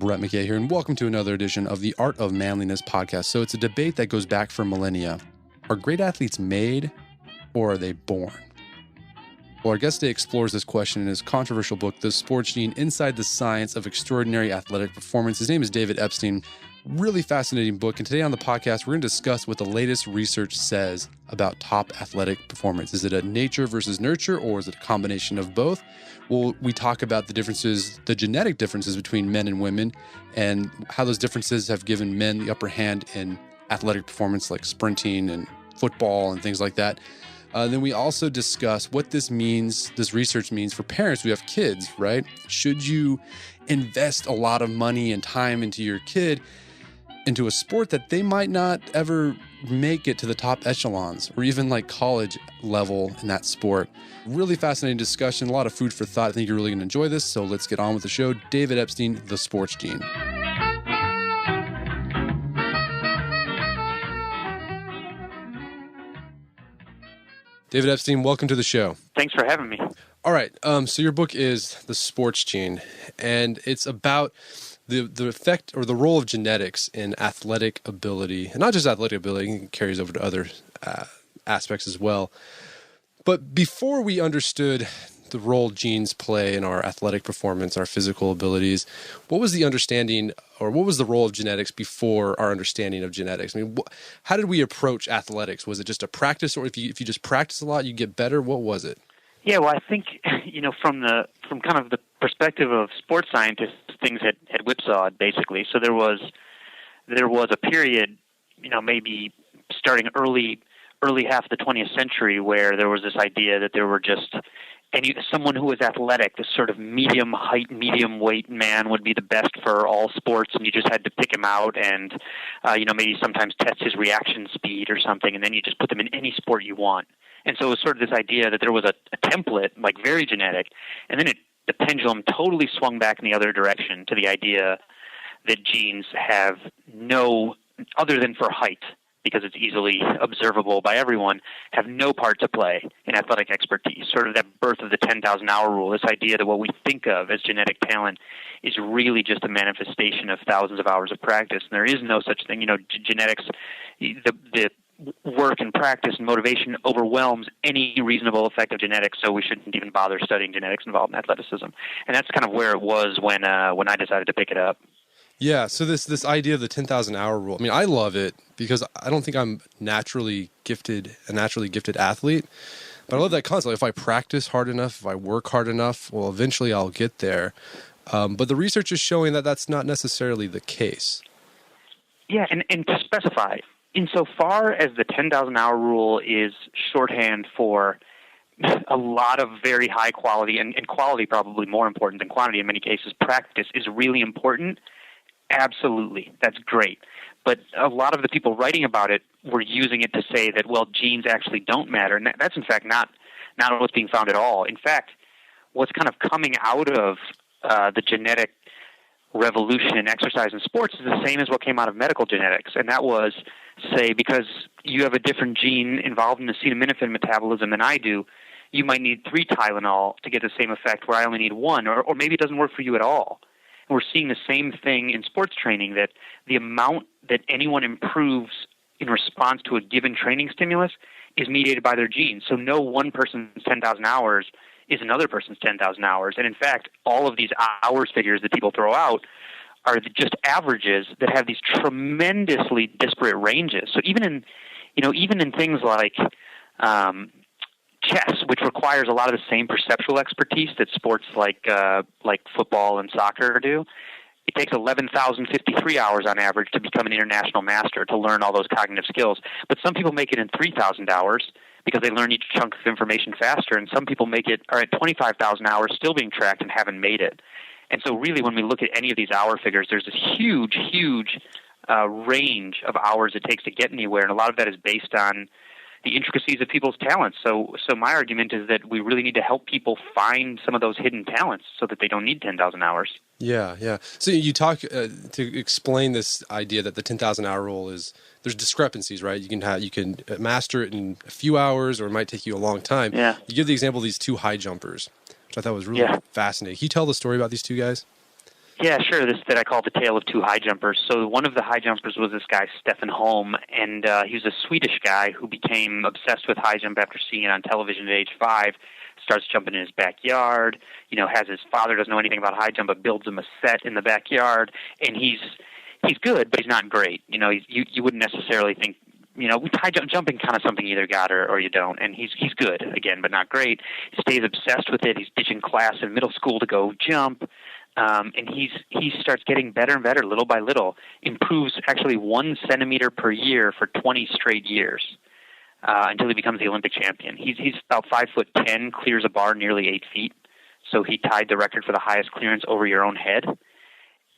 Brett McKay here, and welcome to another edition of the Art of Manliness podcast. So it's a debate that goes back for millennia. Are great athletes made, or are they born? Well, our guest today explores this question in his controversial book, The Sports Gene: Inside the Science of Extraordinary Athletic Performance. His name is David Epstein. Really fascinating book. And today on the podcast, we're going to discuss what the latest research says about top athletic performance. Is it a nature versus nurture, or is it a combination of both? Well, we talk about the differences, the genetic differences between men and women, and how those differences have given men the upper hand in athletic performance like sprinting and football and things like that. Then we also discuss what this means, this research means for parents who have kids, right? Should you invest a lot of money and time into your kid into a sport that they might not ever make it to the top echelons or even like college level in that sport? Really fascinating discussion, a lot of food for thought. I think you're really going to enjoy this. So let's get on with the show. David Epstein, The Sports Gene. David Epstein, welcome to the show. Thanks for having me. All right. So your book is The Sports Gene, and it's about the effect or the role of genetics in athletic ability, and not just athletic ability, it carries over to other aspects as well. But before we understood the role genes play in our athletic performance, our physical abilities, what was the understanding, or what was the role of genetics before our understanding of genetics? I mean, how did we approach athletics? Was it just a practice, or if you just practice a lot, you get better? What was it? Yeah, well, I think, from kind of the perspective of sports scientists, things had whipsawed, basically. So there was a period, maybe starting early half of the 20th century, where there was this idea that there were just someone who was athletic, this sort of medium height, medium weight man would be the best for all sports, and you just had to pick him out and, maybe sometimes test his reaction speed or something, and then you just put them in any sport you want. And so it was sort of this idea that there was a template, like very genetic, and then the pendulum totally swung back in the other direction to the idea that genes have no, other than for height, because it's easily observable by everyone, have no part to play in athletic expertise. Sort of that birth of the 10,000-hour rule, this idea that what we think of as genetic talent is really just a manifestation of thousands of hours of practice. And there is no such thing. Genetics, the work and practice and motivation overwhelms any reasonable effect of genetics, so we shouldn't even bother studying genetics involved in athleticism. And that's kind of where it was when I decided to pick it up. Yeah, so this idea of the 10,000-hour rule, I mean, I love it because I don't think I'm a naturally gifted athlete, but I love that concept. If I practice hard enough, if I work hard enough, well, eventually I'll get there. But the research is showing that that's not necessarily the case. Yeah, and to specify, insofar as the 10,000-hour rule is shorthand for a lot of very high quality, and quality probably more important than quantity in many cases, practice is really important. Absolutely. That's great. But a lot of the people writing about it were using it to say that, well, genes actually don't matter. And that's, in fact, not what's being found at all. In fact, what's kind of coming out of the genetic revolution in exercise and sports is the same as what came out of medical genetics. And that was, say, because you have a different gene involved in acetaminophen metabolism than I do, you might need 3 Tylenol to get the same effect where I only need 1, or maybe it doesn't work for you at all. We're seeing the same thing in sports training, that the amount that anyone improves in response to a given training stimulus is mediated by their genes. So no one person's 10,000 hours is another person's 10,000 hours. And in fact, all of these hours figures that people throw out are just averages that have these tremendously disparate ranges. So even in things like chess, which requires a lot of the same perceptual expertise that sports like football and soccer do, it takes 11,053 hours on average to become an international master, to learn all those cognitive skills. But some people make it in 3,000 hours because they learn each chunk of information faster, and some people are at 25,000 hours still being tracked and haven't made it. And so really when we look at any of these hour figures, there's this huge range of hours it takes to get anywhere, and a lot of that is based on the intricacies of people's talents. So my argument is that we really need to help people find some of those hidden talents so that they don't need 10,000 hours. Yeah. So you talk to explain this idea that the 10,000-hour rule is there's discrepancies, right? You can master it in a few hours, or it might take you a long time. Yeah. You give the example of these 2 high jumpers, which I thought was really fascinating. Can you tell the story about these 2 guys? Yeah, sure. This that I call the tale of two high jumpers. So one of the high jumpers was this guy, Stefan Holm, and he was a Swedish guy who became obsessed with high jump after seeing it on television at age 5, starts jumping in his backyard, has his father doesn't know anything about high jump, but builds him a set in the backyard, and he's good, but he's not great. You wouldn't necessarily think, with high jumping kind of something you either got or you don't, and he's good, again, but not great. He stays obsessed with it. He's ditching class in middle school to go jump. And he starts getting better and better, little by little, improves actually 1 centimeter per year for 20 straight years until he becomes the Olympic champion. He's about 5'10", clears a bar nearly 8 feet, so he tied the record for the highest clearance over your own head.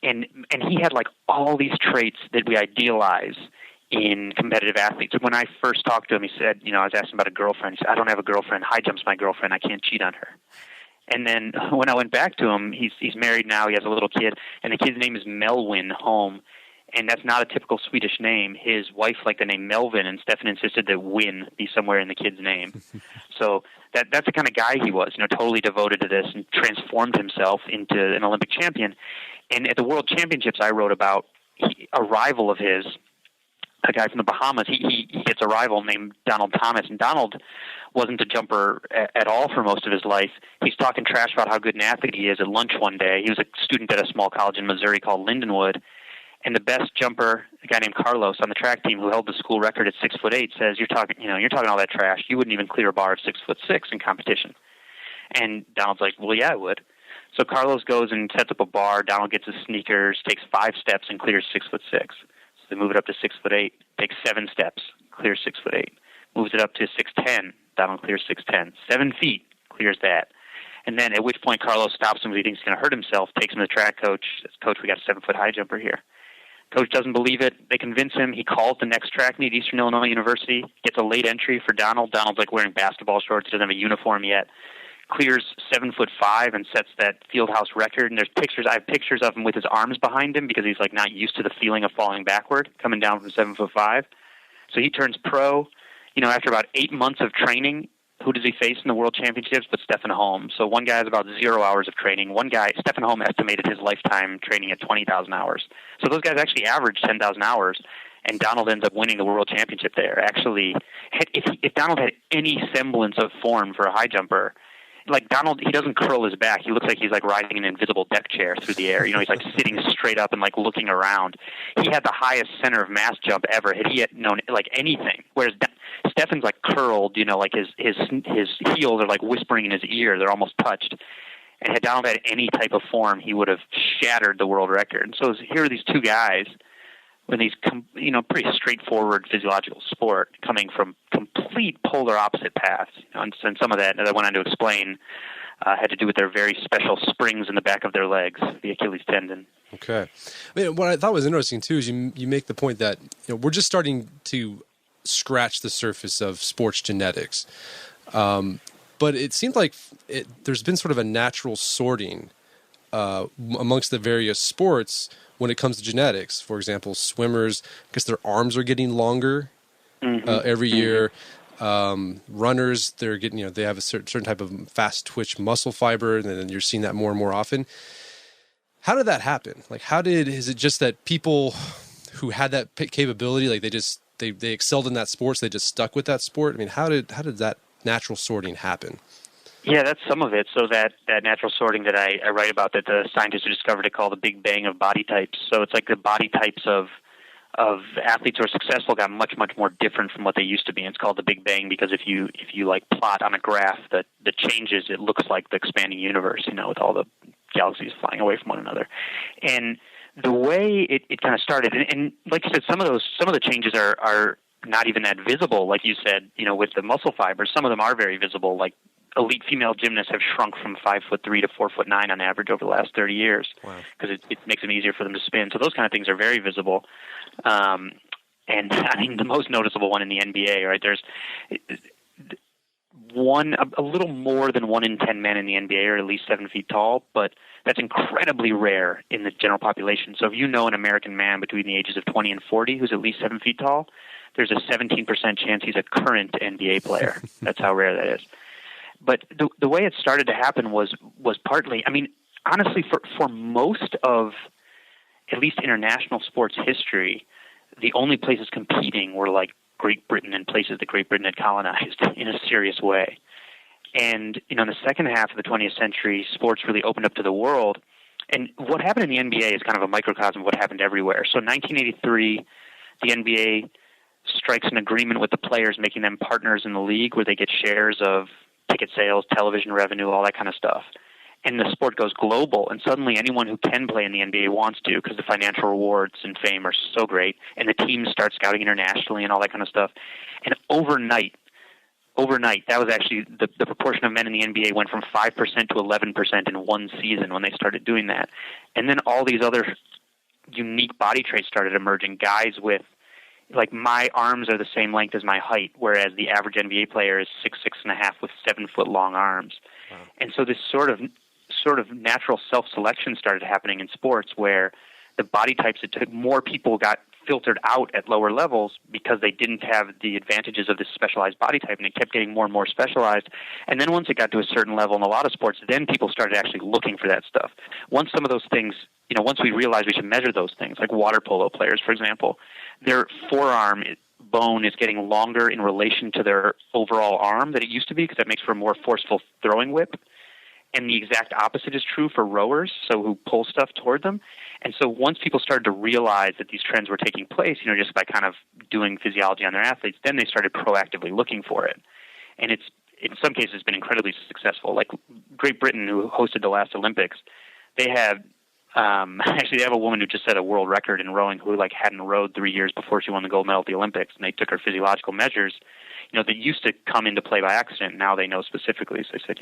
And he had like all these traits that we idealize in competitive athletes. When I first talked to him, he said, I was asking about a girlfriend. He said, "I don't have a girlfriend. High jump's my girlfriend. I can't cheat on her." And then when I went back to him, he's married now. He has a little kid, and the kid's name is Melvin Holm, and that's not a typical Swedish name. His wife liked the name Melvin, and Stefan insisted that Win be somewhere in the kid's name. So that's the kind of guy he was, totally devoted to this and transformed himself into an Olympic champion. And at the World Championships I wrote about, a rival of his, a guy from the Bahamas, he gets a rival named Donald Thomas, and Donald wasn't a jumper at all for most of his life. He's talking trash about how good an athlete he is at lunch one day. He was a student at a small college in Missouri called Lindenwood, and the best jumper, a guy named Carlos on the track team who held the school record at 6'8", says, "You're talking all that trash. You wouldn't even clear a bar of 6'6" in competition." And Donald's like, "Well, yeah, I would." So Carlos goes and sets up a bar. Donald gets his sneakers, takes 5 steps, and clears 6'6". So they move it up to 6'8", takes 7 steps, clears 6'8", moves it up to 6'10". Donald clears 6'10". 7 feet, clears that. And then at which point Carlos stops him because he thinks he's going to hurt himself, takes him to the track coach, says, "Coach, we got a 7-foot high jumper here." Coach doesn't believe it. They convince him. He calls the next track meet, Eastern Illinois University, gets a late entry for Donald. Donald's like wearing basketball shorts. He doesn't have a uniform yet. Clears 7'5" and sets that fieldhouse record. And there's pictures. I have pictures of him with his arms behind him because he's like not used to the feeling of falling backward, coming down from 7'5". So he turns pro. After about 8 months of training, who does he face in the World Championships but Stefan Holm? So one guy has about 0 hours of training. One guy, Stefan Holm, estimated his lifetime training at 20,000 hours. So those guys actually average 10,000 hours, and Donald ends up winning the World Championship there. Actually, if Donald had any semblance of form for a high jumper, like Donald, he doesn't curl his back. He looks like he's like riding an invisible deck chair through the air. He's like sitting straight up and like looking around. He had the highest center of mass jump ever. Had he had known like anything, whereas Stefan's like curled, like his heels are like whispering in his ear. They're almost touched. And had Donald had any type of form, he would have shattered the world record. And so here are these two guys with these, pretty straightforward physiological sport coming from complete polar opposite paths. And some of that I went on to explain had to do with their very special springs in the back of their legs, the Achilles tendon. Okay. What I thought was interesting, too, is you make the point that we're just starting to scratch the surface of sports genetics. But it seems like there's been sort of a natural sorting amongst the various sports when it comes to genetics. For example, swimmers, because their arms are getting longer every year. Runners, they're getting, they have a certain type of fast twitch muscle fiber, and then you're seeing that more and more often. How did that happen? Like, is it just that people who had that capability, like they excelled in that sport, so they just stuck with that sport? I mean, how did that natural sorting happen? Yeah, that's some of it. So that natural sorting that I write about, that the scientists who discovered it call the Big Bang of body types. So it's like the body types of athletes who are successful got much, much more different from what they used to be. And it's called the Big Bang because if you like plot on a graph the changes, it looks like the expanding universe, with all the galaxies flying away from one another. And the way it kind of started, and like you said, some of the changes are not even that visible. Like you said, with the muscle fibers, some of them are very visible. Like elite female gymnasts have shrunk from 5'3" to 4'9" on average over the last 30 years. Wow. Because it makes it easier for them to spin. So those kind of things are very visible. And I mean, the most noticeable one in the NBA, right? There's a little more than 1 in 10 men in the NBA are at least 7 feet tall, but that's incredibly rare in the general population. So if you know an American man between the ages of 20 and 40 who's at least 7 feet tall, there's a 17% chance he's a current NBA player. That's how rare that is. But the way it started to happen was partly, I mean, honestly, for most of at least international sports history, the only places competing were like Great Britain and places that Great Britain had colonized in a serious way. And, in the second half of the 20th century, sports really opened up to the world. And what happened in the NBA is kind of a microcosm of what happened everywhere. So in 1983, the NBA strikes an agreement with the players, making them partners in the league where they get shares of ticket sales, television revenue, all that kind of stuff. And the sport goes global, and suddenly anyone who can play in the NBA wants to because the financial rewards and fame are so great, and the teams start scouting internationally and all that kind of stuff. And overnight, that was actually the proportion of men in the NBA went from 5% to 11% in one season when they started doing that. And then all these other unique body traits started emerging. Guys with, like, my arms are the same length as my height, whereas the average NBA player is 6'6.5" with 7-foot long arms. Wow. And so this sort of natural self-selection started happening in sports where the body types that took more people got filtered out at lower levels because they didn't have the advantages of this specialized body type, and it kept getting more and more specialized. And then once it got to a certain level in a lot of sports, then people started actually looking for that stuff. Once some of those things, once we realized we should measure those things, like water polo players, for example, their forearm bone is getting longer in relation to their overall arm than it used to be because that makes for a more forceful throwing whip. And the exact opposite is true for rowers, so who pull stuff toward them. And so once people started to realize that these trends were taking place, just by kind of doing physiology on their athletes, then they started proactively looking for it. And it's, in some cases, been incredibly successful. Like Great Britain, who hosted the last Olympics, they have actually they have a woman who just set a world record in rowing who hadn't rowed 3 years before she won the gold medal at the Olympics, and they took her physiological measures. That used to come into play by accident. Now they know specifically. So they said,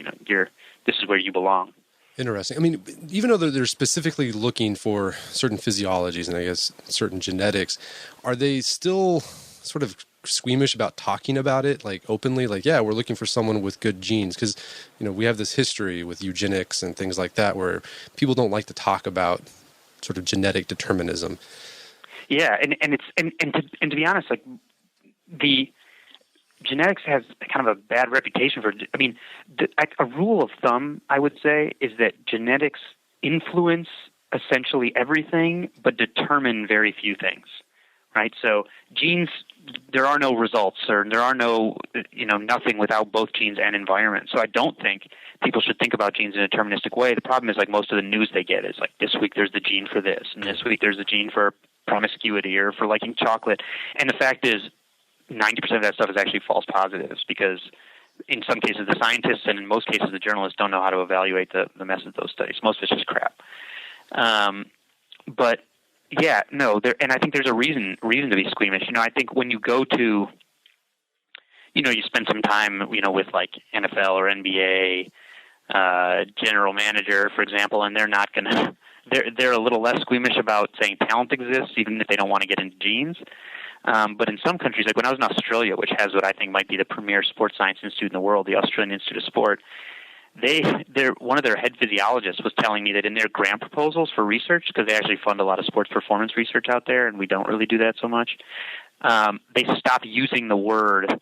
this is where you belong. Interesting. I mean, even though they're specifically looking for certain physiologies and I guess certain genetics, are they still sort of squeamish about talking about it, openly? Yeah, we're looking for someone with good genes because, we have this history with eugenics and things like that where people don't like to talk about sort of genetic determinism. Yeah, and to be honest, the genetics has kind of a bad reputation for, a rule of thumb, I would say, is that genetics influence essentially everything but determine very few things, right? So genes, there are no results, or there are no, nothing without both genes and environment. So I don't think people should think about genes in a deterministic way. The problem is, most of the news they get is this week there's the gene for this, and this week there's the gene for promiscuity or for liking chocolate. And the fact is, 90% of that stuff is actually false positives because in some cases the scientists and in most cases the journalists don't know how to evaluate the mess of those studies. Most of it's just crap. But yeah, no, and I think there's a reason to be squeamish. I think when you go to, you spend some time, with NFL or NBA general manager, for example, and they're not going to, they're a little less squeamish about saying talent exists, even if they don't want to get into genes. But in some countries, like when I was in Australia, which has what I think might be the premier sports science institute in the world, the Australian Institute of Sport, one of their head physiologists was telling me that in their grant proposals for research, because they actually fund a lot of sports performance research out there, and we don't really do that so much, they stopped using the word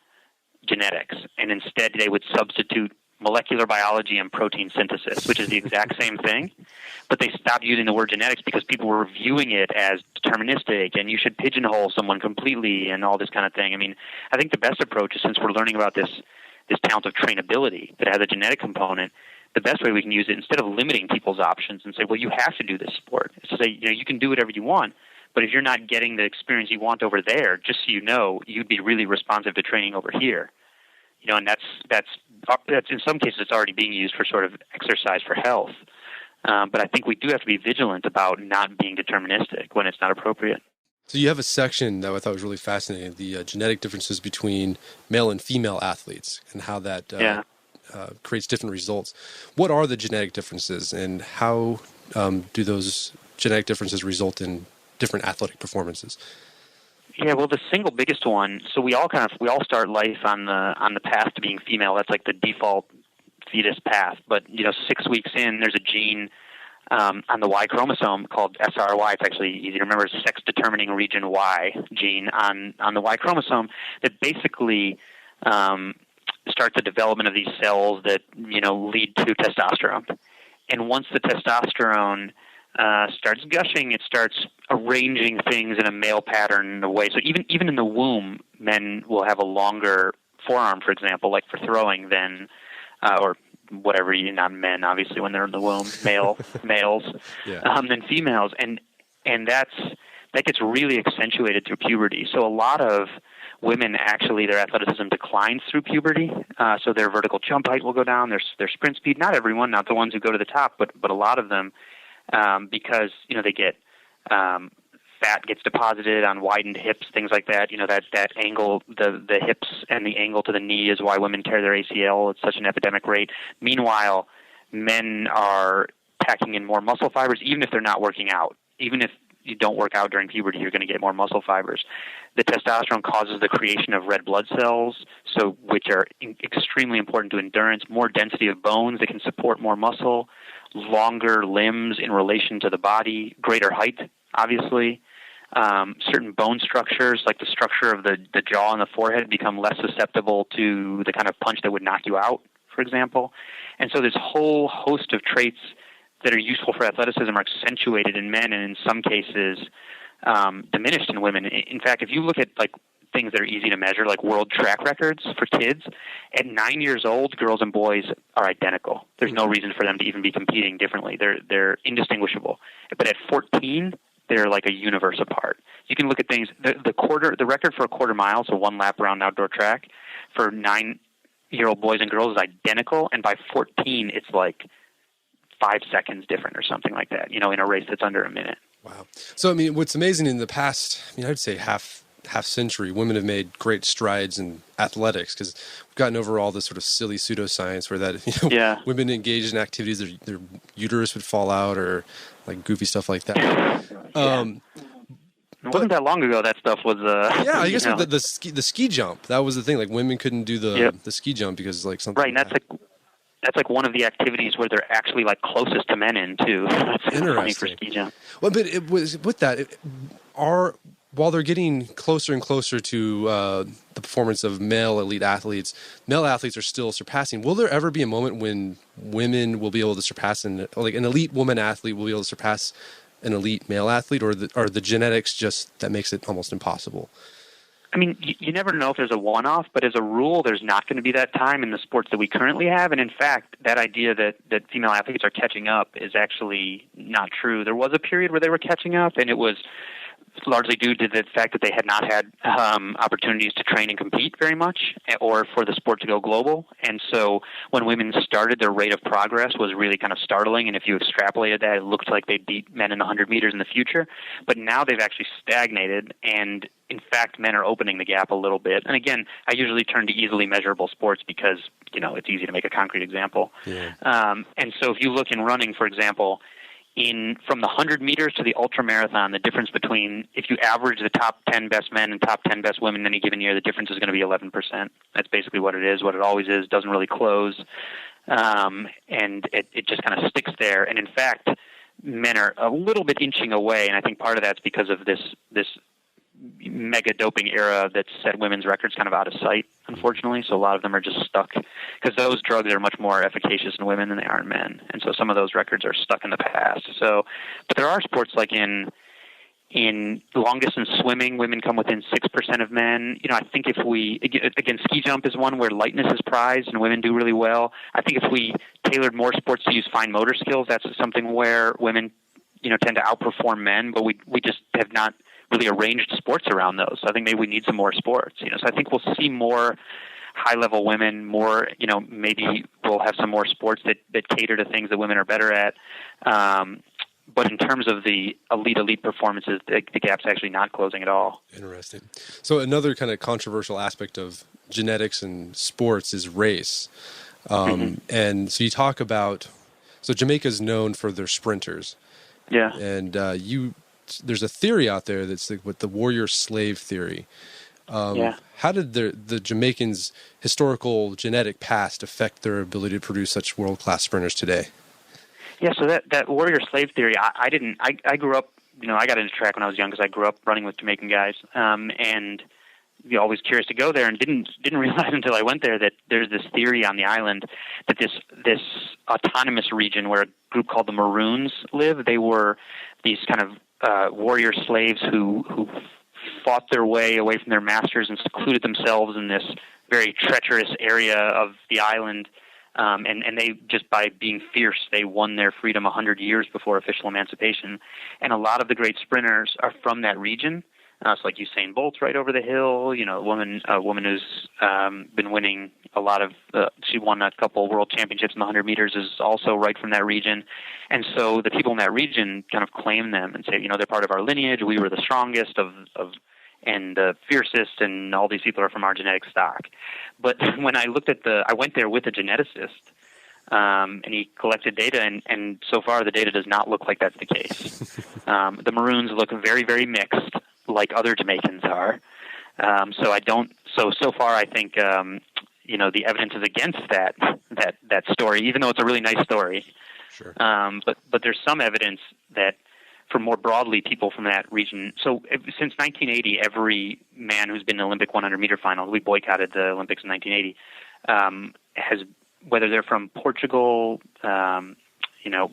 genetics, and instead they would substitute molecular biology and protein synthesis, which is the exact same thing, but they stopped using the word genetics because people were viewing it as deterministic and you should pigeonhole someone completely and all this kind of thing. I think the best approach is, since we're learning about this talent of trainability that has a genetic component, the best way we can use it, instead of limiting people's options and say, well, you have to do this sport, is to say, you can do whatever you want, but if you're not getting the experience you want over there, just so you know, you'd be really responsive to training over here. And that's in some cases it's already being used for sort of exercise for health. But I think we do have to be vigilant about not being deterministic when it's not appropriate. So you have a section that I thought was really fascinating, the genetic differences between male and female athletes and how that creates different results. What are the genetic differences, and how do those genetic differences result in different athletic performances? Yeah, well, the single biggest one. So we all start life on the path to being female. That's like the default fetus path. But 6 weeks in, there's a gene on the Y chromosome called SRY. It's actually easy to remember. Sex determining region Y gene on the Y chromosome that basically start the development of these cells that lead to testosterone. And once the testosterone starts gushing, it starts arranging things in a male pattern in a way. So even in the womb, men will have a longer forearm, for example, like for throwing, than or whatever. Not men, obviously, when they're in the womb, males, than females, and that gets really accentuated through puberty. So a lot of women, actually, their athleticism declines through puberty. So their vertical jump height will go down, their sprint speed. Not everyone, not the ones who go to the top, but a lot of them, because they get fat gets deposited on widened hips, things like that. That angle, the hips and the angle to the knee is why women tear their ACL at such an epidemic rate. Meanwhile, men are packing in more muscle fibers, even if they're not working out. Even if you don't work out during puberty, you're going to get more muscle fibers. The testosterone causes the creation of red blood cells, which are extremely important to endurance, more density of bones that can support more muscle, longer limbs in relation to the body, greater height, obviously. Certain bone structures, like the structure of the jaw and the forehead, become less susceptible to the kind of punch that would knock you out, for example. And so this whole host of traits that are useful for athleticism are accentuated in men, and in some cases diminished in women. In fact, if you look at things that are easy to measure, like world track records for kids, at 9 years old, girls and boys are identical. There's no reason for them to even be competing differently. They're indistinguishable. But at 14, they're like a universe apart. You can look at things. The record for a quarter mile, so one lap around outdoor track, for 9-year-old boys and girls is identical, and by 14, it's like 5 seconds different or something like that, in a race that's under a minute. Wow. So, what's amazing in the past, I'd say half century, women have made great strides in athletics, because we've gotten over all this sort of silly pseudoscience where that, women engaged in activities, their uterus would fall out, or like goofy stuff like that. It wasn't that long ago that stuff was. I guess the ski jump, that was the thing. Like, women couldn't do the ski jump because something. Right, and that's one of the activities where they're actually closest to men in too. That's funny for ski jump. Well, but it was with that. While they're getting closer and closer to the performance of male elite athletes, male athletes are still surpassing. Will there ever be a moment when women will be able to surpass an elite woman athlete will be able to surpass an elite male athlete, or are the genetics just that makes it almost impossible? You never know if there's a one-off, but as a rule, there's not going to be that time in the sports that we currently have. And in fact, that idea that female athletes are catching up is actually not true. There was a period where they were catching up, and it was largely due to the fact that they had not had opportunities to train and compete very much, or for the sport to go global. And so when women started, their rate of progress was really kind of startling, and if you extrapolated that, it looked like they'd beat men in the 100 meters in the future. But now they've actually stagnated, and in fact, men are opening the gap a little bit. And again, I usually turn to easily measurable sports because, it's easy to make a concrete example. Yeah. And so if you look in running, for example, from the 100 meters to the ultramarathon, the difference between, if you average the top 10 best men and top 10 best women in any given year, the difference is going to be 11%. That's basically what it is, what it always is, doesn't really close. And it just kind of sticks there. And in fact, men are a little bit inching away, and I think part of that's because of this mega doping era that set women's records kind of out of sight, unfortunately. So a lot of them are just stuck, because those drugs are much more efficacious in women than they are in men. And so some of those records are stuck in the past. So, but there are sports like in long distance swimming, women come within 6% of men. I think if again, ski jump is one where lightness is prized and women do really well. I think if we tailored more sports to use fine motor skills, that's something where women, tend to outperform men, but we just have not really arranged sports around those. So I think maybe we need some more sports. So I think we'll see more high-level women, more, maybe we'll have some more sports that cater to things that women are better at. But in terms of the elite performances, the gap's actually not closing at all. Interesting. So another kind of controversial aspect of genetics and sports is race. And so you talk about, so Jamaica's known for their sprinters. Yeah. And there's a theory out there that's with the warrior slave theory. How did the Jamaicans' historical genetic past affect their ability to produce such world-class sprinters today? Yeah, so that warrior slave theory, I grew up, I got into track when I was young because I grew up running with Jamaican guys. And always curious to go there, and didn't realize until I went there that there's this theory on the island that this autonomous region where a group called the Maroons live. They were these kind of warrior slaves who fought their way away from their masters and secluded themselves in this very treacherous area of the island. And they, just by being fierce, they won their freedom 100 years before official emancipation. And a lot of the great sprinters are from that region. So like Usain Bolt's right over the hill. You know, a woman who's been winning a lot of. She won a couple world championships in the 100 meters. Is also right from that region, and so the people in that region kind of claim them and say, you know, they're part of our lineage. We were the strongest and the fiercest, and all these people are from our genetic stock. But when I looked at I went there with a geneticist, and he collected data, and so far the data does not look like that's the case. The Maroons look very, very mixed, like other Jamaicans are. So far I think, you know, the evidence is against that story, even though it's a really nice story. Sure. But there's some evidence that, for more broadly, people from that region. So since 1980, every man who's been in the Olympic 100-meter final, we boycotted the Olympics in 1980, has, whether they're from Portugal, you know,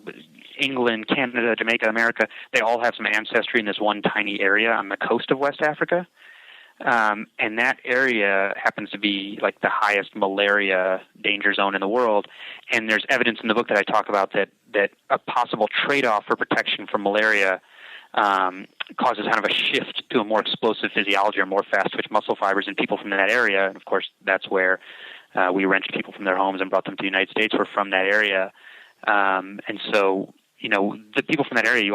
England, Canada, Jamaica, America, they all have some ancestry in this one tiny area on the coast of West Africa. And that area happens to be like the highest malaria danger zone in the world. And there's evidence in the book that I talk about that a possible trade-off for protection from malaria causes kind of a shift to a more explosive physiology or more fast-twitch muscle fibers in people from that area. And, of course, that's where we wrenched people from their homes and brought them to the United States who are from that area. And so, you know, the people from that area,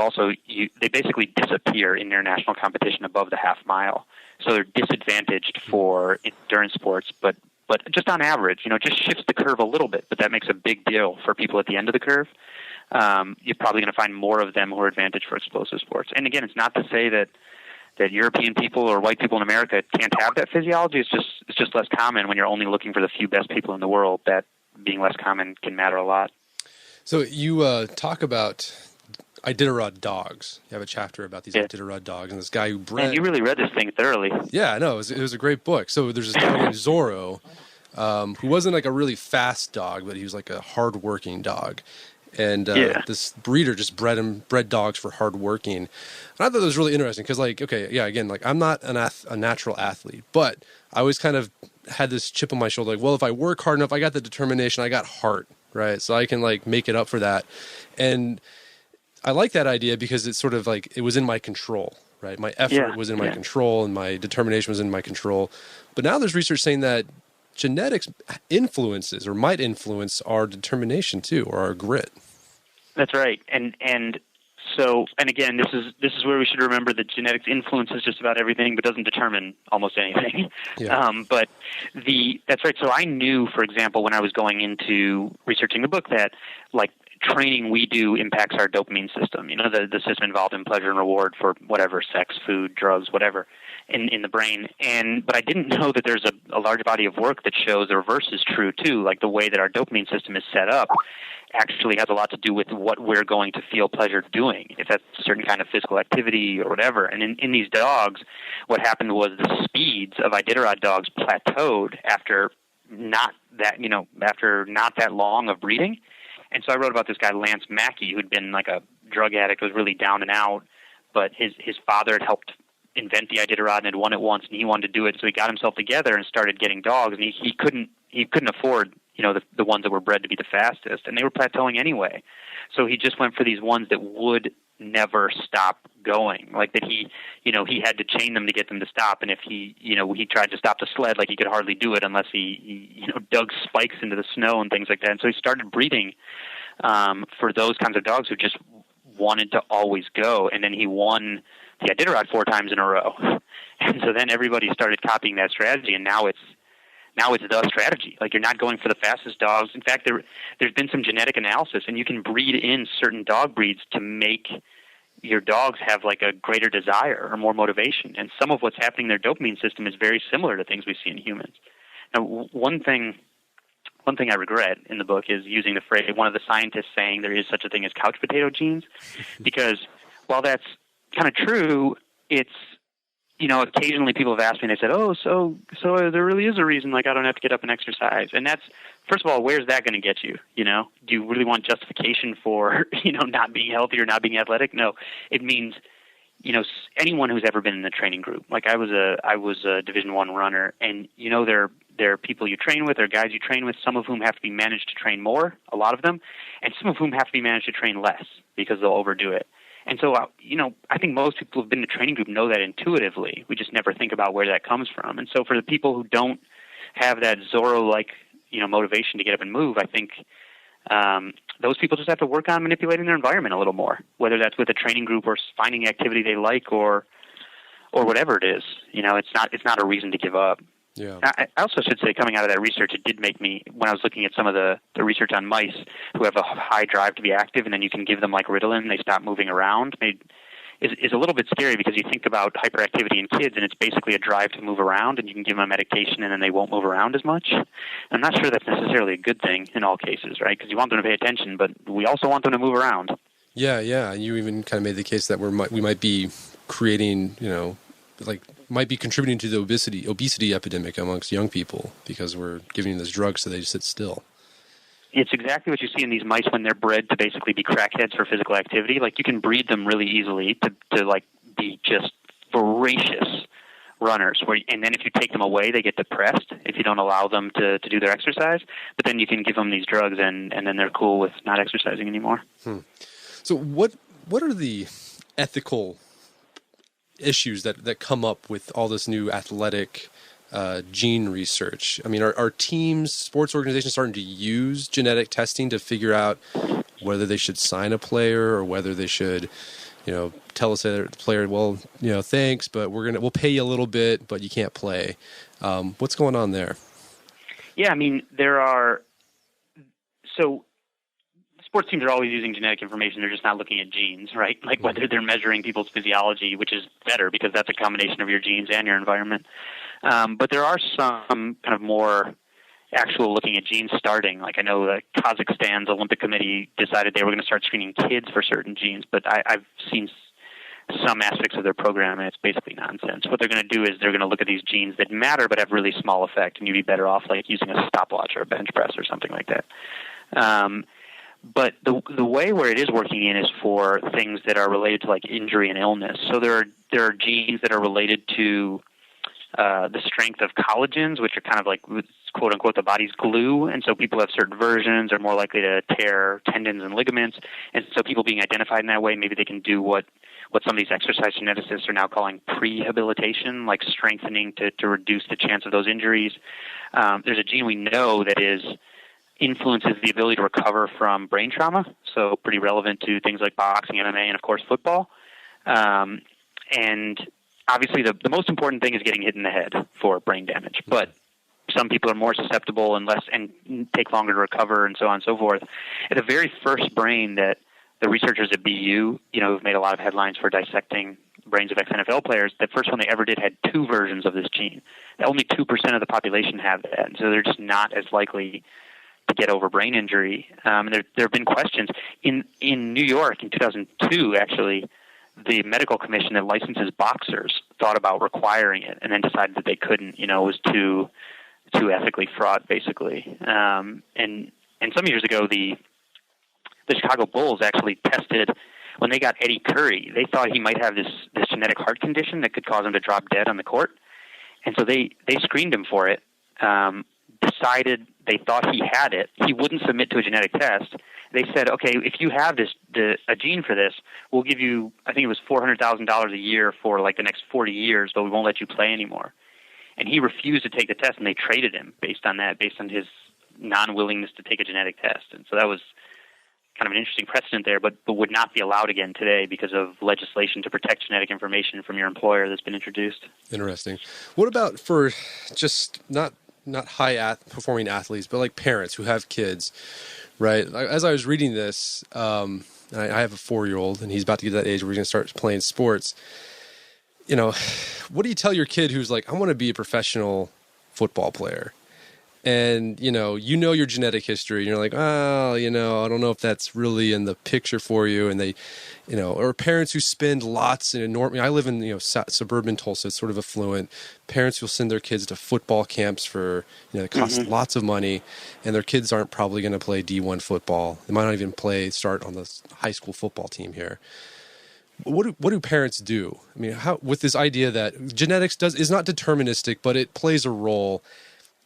they basically disappear in international competition above the half mile. So they're disadvantaged for endurance sports, but just on average, you know, it just shifts the curve a little bit, but that makes a big deal for people at the end of the curve. You're probably going to find more of them who are advantaged for explosive sports. And again, it's not to say that European people or white people in America can't have that physiology. It's just less common when you're only looking for the few best people in the world. That being less common can matter a lot. So you talk about Iditarod dogs. You have a chapter about these Iditarod dogs, and this guy who bred. Man, you really read this thing thoroughly. Yeah, no, it was a great book. So there's this guy named Zorro, who wasn't like a really fast dog, but he was like a hard-working dog. And this breeder just bred dogs for hard-working. And I thought that was really interesting because, like, okay, yeah, again, like I'm not a natural athlete, but I always kind of had this chip on my shoulder, like, well, if I work hard enough, I got the determination, I got heart, right? So I can like make it up for that. And I like that idea because it's sort of like it was in my control, right? My effort was in my control and my determination was in my control. But now there's research saying that genetics influences or might influence our determination too, or our grit. That's right. And again, this is where we should remember that genetics influences just about everything, but doesn't determine almost anything. Yeah. That's right. So I knew, for example, when I was going into researching the book that like training we do impacts our dopamine system, you know, the system involved in pleasure and reward for whatever, sex, food, drugs, whatever, in the brain. But I didn't know that there's a large body of work that shows the reverse is true too, like the way that our dopamine system is set up actually has a lot to do with what we're going to feel pleasure doing, if that's a certain kind of physical activity or whatever. And in these dogs, what happened was the speeds of Iditarod dogs plateaued after not that long of breeding. And so I wrote about this guy, Lance Mackey, who'd been like a drug addict, was really down and out, but his father had helped invent the Iditarod and had won it once, and he wanted to do it. So he got himself together and started getting dogs, and he couldn't afford, you know, the ones that were bred to be the fastest, and they were plateauing anyway. So he just went for these ones that would never stop going, like that he had to chain them to get them to stop, and if he tried to stop the sled, like he could hardly do it unless he dug spikes into the snow and things like that. And so he started breeding for those kinds of dogs who just wanted to always go, and then he won the Iditarod 4 times in a row. And so then everybody started copying that strategy, and now it's the strategy. Like, you're not going for the fastest dogs. In fact, there's been some genetic analysis, and you can breed in certain dog breeds to make your dogs have like a greater desire or more motivation. And some of what's happening in their dopamine system is very similar to things we see in humans. Now, one thing I regret in the book is using the phrase, one of the scientists saying there is such a thing as couch potato genes, because while that's kind of true, it's occasionally people have asked me, and they said, "Oh, so there really is a reason, like I don't have to get up and exercise." And that's, first of all, where's that going to get you? Do you really want justification for not being healthy or not being athletic? No, it means anyone who's ever been in the training group. Like I was a Division I runner, and there are people you train with, there are guys you train with, some of whom have to be managed to train more, a lot of them, and some of whom have to be managed to train less because they'll overdo it. And so, I think most people who've been in a training group know that intuitively. We just never think about where that comes from. And so for the people who don't have that Zorro-like, motivation to get up and move, I think those people just have to work on manipulating their environment a little more, whether that's with a training group or finding activity they like or whatever it is. It's not a reason to give up. Yeah. I also should say, coming out of that research, it did make me, when I was looking at some of the research on mice who have a high drive to be active, and then you can give them like Ritalin, they stop moving around, is a little bit scary, because you think about hyperactivity in kids, and it's basically a drive to move around, and you can give them a medication, and then they won't move around as much. I'm not sure that's necessarily a good thing in all cases, right? Because you want them to pay attention, but we also want them to move around. Yeah. You even kind of made the case that we might be creating, might be contributing to the obesity epidemic amongst young people because we're giving them this drug so they just sit still. It's exactly what you see in these mice when they're bred to basically be crackheads for physical activity. Like, you can breed them really easily to like be just voracious runners. And then if you take them away, they get depressed if you don't allow them to do their exercise. But then you can give them these drugs, and then they're cool with not exercising anymore. So what are the ethical issues that come up with all this new athletic gene research? I mean, are teams, sports organizations starting to use genetic testing to figure out whether they should sign a player or whether they should, tell us the player, well, thanks, but we'll pay you a little bit, but you can't play. What's going on there? Yeah, I mean, sports teams are always using genetic information. They're just not looking at genes, right? Like whether they're measuring people's physiology, which is better because that's a combination of your genes and your environment. But there are some kind of more actual looking at genes starting. Like, I know that Kazakhstan's Olympic Committee decided they were going to start screening kids for certain genes, but I've seen some aspects of their program, and it's basically nonsense. What they're going to do is they're going to look at these genes that matter but have really small effect, and you'd be better off like using a stopwatch or a bench press or something like that. But the way where it is working in is for things that are related to like injury and illness. So there are genes that are related to the strength of collagens, which are kind of like, quote unquote, the body's glue. And so people have certain versions are more likely to tear tendons and ligaments. And so people being identified in that way, maybe they can do what some of these exercise geneticists are now calling prehabilitation, like strengthening to reduce the chance of those injuries. There's a gene we know that influences the ability to recover from brain trauma, so pretty relevant to things like boxing, MMA, and of course football. And obviously the most important thing is getting hit in the head for brain damage, but some people are more susceptible and take longer to recover, and so on and so forth. And the very first brain that the researchers at BU, who've made a lot of headlines for dissecting brains of ex-NFL players, the first one they ever did had two versions of this gene. Only 2% of the population have that, and so they're just not as likely to get over brain injury. There have been questions. In New York in 2002, actually, the medical commission that licenses boxers thought about requiring it and then decided that they couldn't. It was too ethically fraught, basically. And some years ago, the Chicago Bulls actually tested, when they got Eddie Curry, they thought he might have this genetic heart condition that could cause him to drop dead on the court. And so they screened him for it, decided they thought he had it. He wouldn't submit to a genetic test. They said, okay, if you have a gene for this, we'll give you, I think it was $400,000 a year for like the next 40 years, but we won't let you play anymore. And he refused to take the test, and they traded him based on his non-willingness to take a genetic test. And so that was kind of an interesting precedent there, but would not be allowed again today because of legislation to protect genetic information from your employer that's been introduced. Interesting. What about for just not high performing athletes, but like parents who have kids, right? As I was reading this, I have a 4-year-old, and he's about to get to that age where he's going to start playing sports. What do you tell your kid who's like, I want to be a professional football player? And, you know your genetic history, and you're like, oh, I don't know if that's really in the picture for you. And they, or parents who spend lots in I live in, suburban Tulsa, it's sort of affluent. Parents will send their kids to football camps for, it costs lots of money, and their kids aren't probably going to play D1 football. They might not even start on the high school football team here. What do parents do? I mean, how, with this idea that genetics is not deterministic, but it plays a role.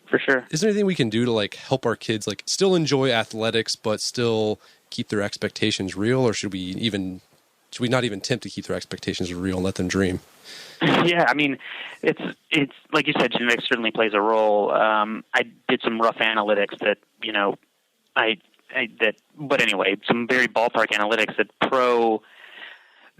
For sure. Is there anything we can do to help our kids still enjoy athletics but still keep their expectations real, or should we not even attempt to keep their expectations real and let them dream? Yeah, I mean, it's like you said, genetics certainly plays a role. I did some rough analytics that but anyway, some very ballpark analytics that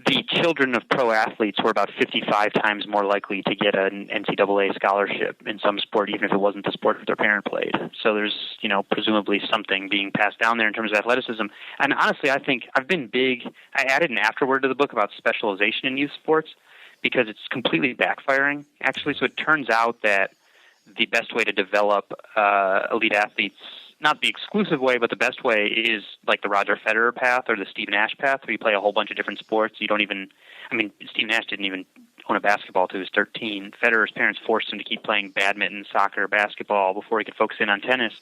the children of pro athletes were about 55 times more likely to get an NCAA scholarship in some sport, even if it wasn't the sport that their parent played. So there's, presumably something being passed down there in terms of athleticism. And honestly, I think I've been big. I added an afterword to the book about specialization in youth sports because it's completely backfiring, actually. So it turns out that the best way to develop elite athletes, not the exclusive way, but the best way, is like the Roger Federer path or the Steve Nash path, where you play a whole bunch of different sports. Steve Nash didn't even own a basketball until he was 13. Federer's parents forced him to keep playing badminton, soccer, basketball before he could focus in on tennis.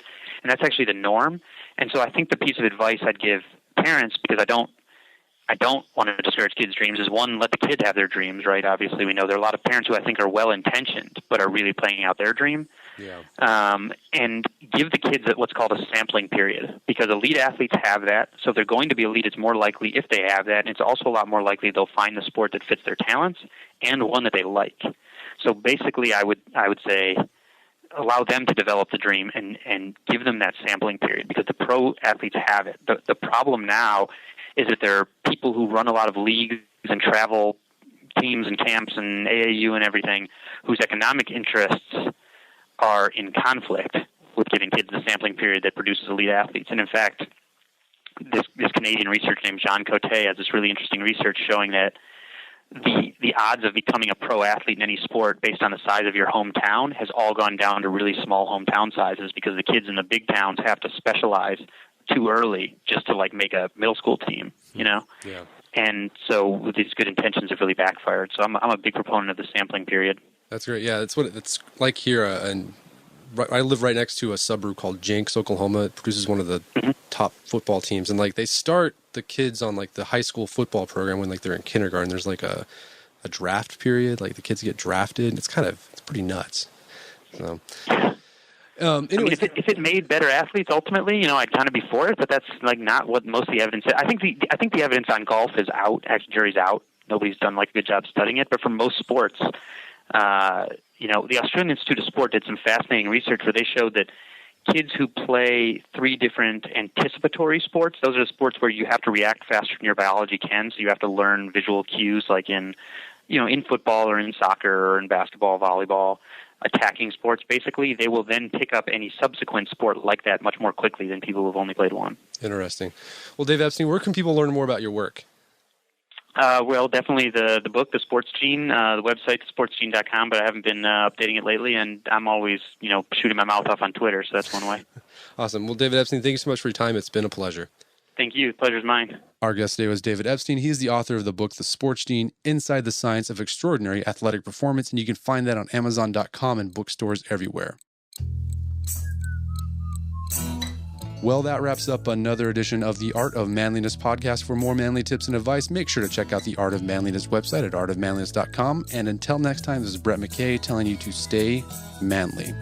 And that's actually the norm. And so I think the piece of advice I'd give parents, because I don't want to discourage kids' dreams, is one, let the kid have their dreams, right? Obviously, we know there are a lot of parents who I think are well-intentioned but are really playing out their dream. Yeah. And give the kids what's called a sampling period, because elite athletes have that. So if they're going to be elite, it's more likely if they have that. And it's also a lot more likely they'll find the sport that fits their talents and one that they like. So basically, I would say allow them to develop the dream and give them that sampling period, because the pro athletes have it. The problem now is that there are people who run a lot of leagues and travel teams and camps and AAU and everything whose economic interests are in conflict with giving kids the sampling period that produces elite athletes. And in fact, this Canadian researcher named John Cote has this really interesting research showing that the odds of becoming a pro athlete in any sport based on the size of your hometown has all gone down to really small hometown sizes, because the kids in the big towns have to specialize too early just to make a middle school team, Yeah. And so with these good intentions have really backfired. So I'm a big proponent of the sampling period. That's great. Yeah, that's what it's like here. And I live right next to a suburb called Jenks, Oklahoma. It produces one of the top football teams, and they start the kids on the high school football program when they're in kindergarten. There's a draft period, the kids get drafted, and it's pretty nuts. So. Anyway, if it made better athletes ultimately, I'd kind of be for it, but that's not what most of the evidence is. I think the evidence on golf is out. Actually, jury's out. Nobody's done a good job studying it. But for most sports, the Australian Institute of Sport did some fascinating research where they showed that kids who play 3 different anticipatory sports, those are the sports where you have to react faster than your biology can. So you have to learn visual cues, like in football or in soccer or in basketball, volleyball. Attacking sports, basically, they will then pick up any subsequent sport like that much more quickly than people who have only played one. Interesting. Well, Dave Epstein, where can people learn more about your work? Well, definitely the book, The Sports Gene, the website, sportsgene.com, but I haven't been updating it lately, and I'm always, shooting my mouth off on Twitter, so that's one way. Awesome. Well, David Epstein, thank you so much for your time. It's been a pleasure. Thank you. Pleasure's mine. Our guest today was David Epstein. He's the author of the book, The Sports Gene, Inside the Science of Extraordinary Athletic Performance, and you can find that on Amazon.com and bookstores everywhere. Well, that wraps up another edition of the Art of Manliness podcast. For more manly tips and advice, make sure to check out the Art of Manliness website at artofmanliness.com. And until next time, this is Brett McKay telling you to stay manly.